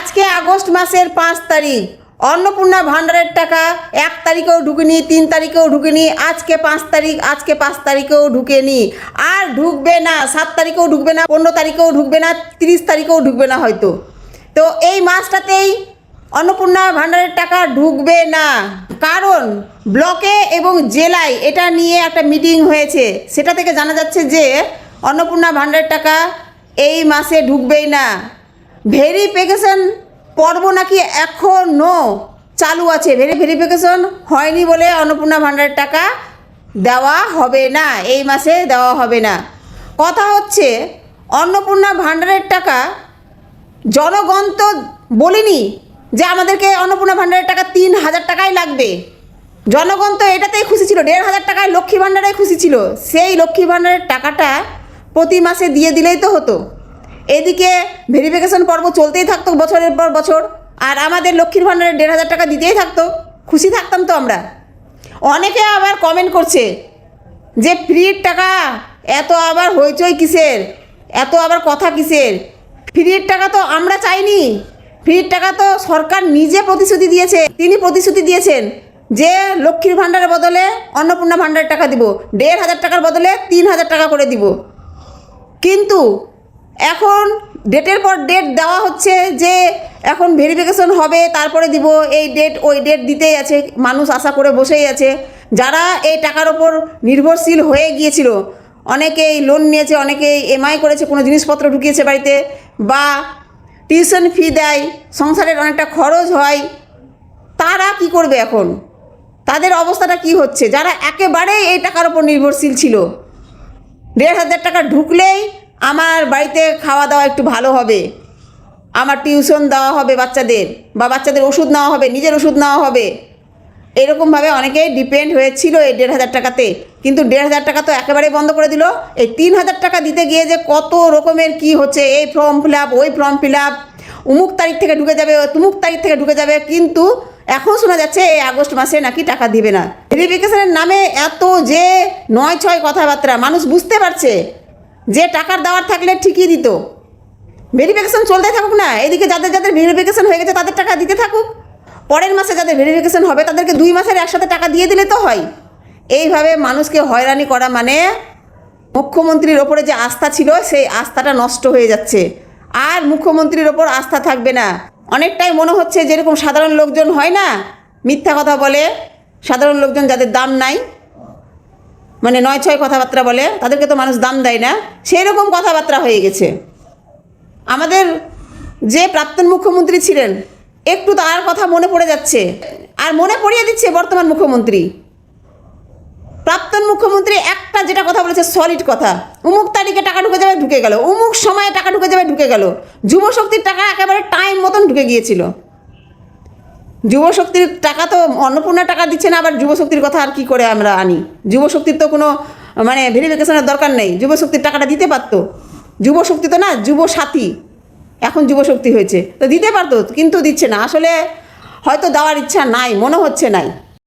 আজকে আগস্ট মাসের 5 তারিখ, অন্নপূর্ণা ভাণ্ডারের টাকা 1 তারিখেও ঢুকেনি, 3 তারিখেও ঢুকেনি, আজকে 5 তারিখ, আজকে 5 তারিখেও ঢুকেনি, আর ঢুকবে না। 7 তারিখেও ঢুকবে না, 15 তারিখেও ঢুকবে না, 30 তারিখেও ঢুকবে না হয়তো। তো এই মাসটাতেই অন্নপূর্ণা ভাণ্ডারের টাকা ঢুকবে না, কারণ ব্লকে এবং জেলায় এটা নিয়ে একটা মিটিং হয়েছে। সেটা থেকে জানা যাচ্ছে যে অন্নপূর্ণা ভাণ্ডারের টাকা এই মাসে ঢুকবেই না। ভেরিফিকেশন পর্ব নাকি এখনও চালু আছে, ভেরিফিকেশন হয়নি বলে অন্নপূর্ণা ভাণ্ডারের টাকা দেওয়া হবে না, এই মাসে দেওয়া হবে না। কথা হচ্ছে অন্নপূর্ণা ভাণ্ডারের টাকা জনগণ তো বলিনি যে আমাদেরকে অন্নপূর্ণা ভাণ্ডারের টাকা 3000 টাকাই লাগবে। জনগণ তো এটাতেই খুশি ছিল, 1500 টাকায় লক্ষ্মী ভাণ্ডারে খুশি ছিল। সেই লক্ষ্মী ভাণ্ডারের টাকাটা প্রতি মাসে দিয়ে দিলেই তো হতো। এদিকে ভেরিফিকেশন পর্ব চলতেই থাকতো বছরের পর বছর, আর আমাদের লক্ষ্মীর ভাণ্ডারে 1500 টাকা দিতেই থাকতো, খুশি থাকতাম তো আমরা। অনেকে আবার কমেন্ট করছে যে ফ্রির টাকা, এত আবার হইচই কিসের, এত আবার কথা কিসের? ফ্রির টাকা তো আমরা চাইনি, ফ্রির টাকা তো সরকার নিজে প্রতিশ্রুতি দিয়েছে। তিনি প্রতিশ্রুতি দিয়েছেন যে লক্ষ্মীর ভাণ্ডারের বদলে অন্নপূর্ণা ভাণ্ডারের টাকা দিব, 1500 টাকার বদলে 3000 টাকা করে দিব। কিন্তু এখন ডেটের পর ডেট দেওয়া হচ্ছে যে এখন ভেরিফিকেশন হবে তারপরে দিব, এই ডেট ওই ডেট দিতেই আছে, মানুষ আশা করে বসেই আছে। যারা এই টাকার ওপর নির্ভরশীল হয়ে গিয়েছিল, অনেকেই লোন নিয়েছে, অনেকেই এমআই করেছে, কোনো জিনিসপত্র ঢুকিয়েছে বাড়িতে, বা টিউশন ফি দেয়, সংসারের অনেকটা খরচ হয়, তারা কি করবে এখন? তাদের অবস্থাটা কি হচ্ছে? যারা একেবারেই এই টাকার ওপর নির্ভরশীল ছিল, 1500 টাকা ঢুকলেই আমার বাড়িতে খাওয়া দাওয়া একটু ভালো হবে, আমার টিউশন দেওয়া হবে বাচ্চাদের, বা বাচ্চাদের ওষুধ নেওয়া হবে, নিজের ওষুধ নেওয়া হবে, এরকমভাবে অনেকেই ডিপেন্ড হয়েছিল এই 1500 টাকাতে। কিন্তু 1500 টাকা তো একেবারেই বন্ধ করে দিল। এই 3000 টাকা দিতে গিয়ে যে কত রকমের কি হচ্ছে, এই ফর্ম ফিল আপ, ওই ফর্ম ফিল আপ, অমুক তারিখ থেকে ঢুকে যাবে, তুমুক তারিখ থেকে ঢুকে যাবে, কিন্তু এখন শোনা যাচ্ছে এই আগস্ট মাসে নাকি টাকা দিবে না। ভেরিফিকেশনের নামে এত যে 9-6 কথাবার্তা, মানুষ বুঝতে পারছে যে টাকার দেওয়ার থাকলে ঠিকই দিত। ভেরিফিকেশন চলতে থাকুক না, এদিকে যাদের যাদের ভেরিফিকেশন হয়ে গেছে তাদের টাকা দিতে থাকুক, পরের মাসে যাদের ভেরিফিকেশন হবে তাদেরকে 2 মাসের একসাথে টাকা দিয়ে দিলে তো হয়। এইভাবে মানুষকে হয়রানি করা মানে মুখ্যমন্ত্রীর ওপরে যে আস্থা ছিল সেই আস্থাটা নষ্ট হয়ে যাচ্ছে, আর মুখ্যমন্ত্রীর ওপর আস্থা থাকবে না। অনেকটাই মনে হচ্ছে যেরকম সাধারণ লোকজন হয় না, মিথ্যা কথা বলে, সাধারণ লোকজন যাদের দাম নাই, মানে 9-6 কথাবার্তা বলে, তাদেরকে তো মানুষ দাম দেয় না, সেই রকম কথাবার্তা হয়ে গেছে। আমাদের যে প্রাক্তন মুখ্যমন্ত্রী ছিলেন, একটু তার কথা মনে পড়ে যাচ্ছে, আর মনে পড়িয়ে দিচ্ছে বর্তমান মুখ্যমন্ত্রী। প্রাক্তন মুখ্যমন্ত্রী একটা যেটা কথা বলেছে সলিড কথা, অমুক তারিখে টাকা ঢুকে যাবে, ঢুকে গেল, অমুক সময়ে টাকা ঢুকে যাবে, ঢুকে গেল। যুবশক্তির টাকা একেবারে টাইম মতন ঢুকে গিয়েছিল। যুবশক্তির টাকা তো অন্নপূর্ণা টাকা দিচ্ছে না, আবার যুবশক্তির কথা আর কি করে আমরা আনি? যুবশক্তির তো কোনো মানে ভেরিফিকেশনের দরকার নেই, যুবশক্তির টাকাটা দিতে পারতো। যুবশক্তি তো না, যুবসাথী, এখন যুবশক্তি হয়েছে, তো দিতে পারতো, কিন্তু দিচ্ছে না। আসলে হয়তো দেওয়ার ইচ্ছা নাই, মনে হচ্ছে নাই।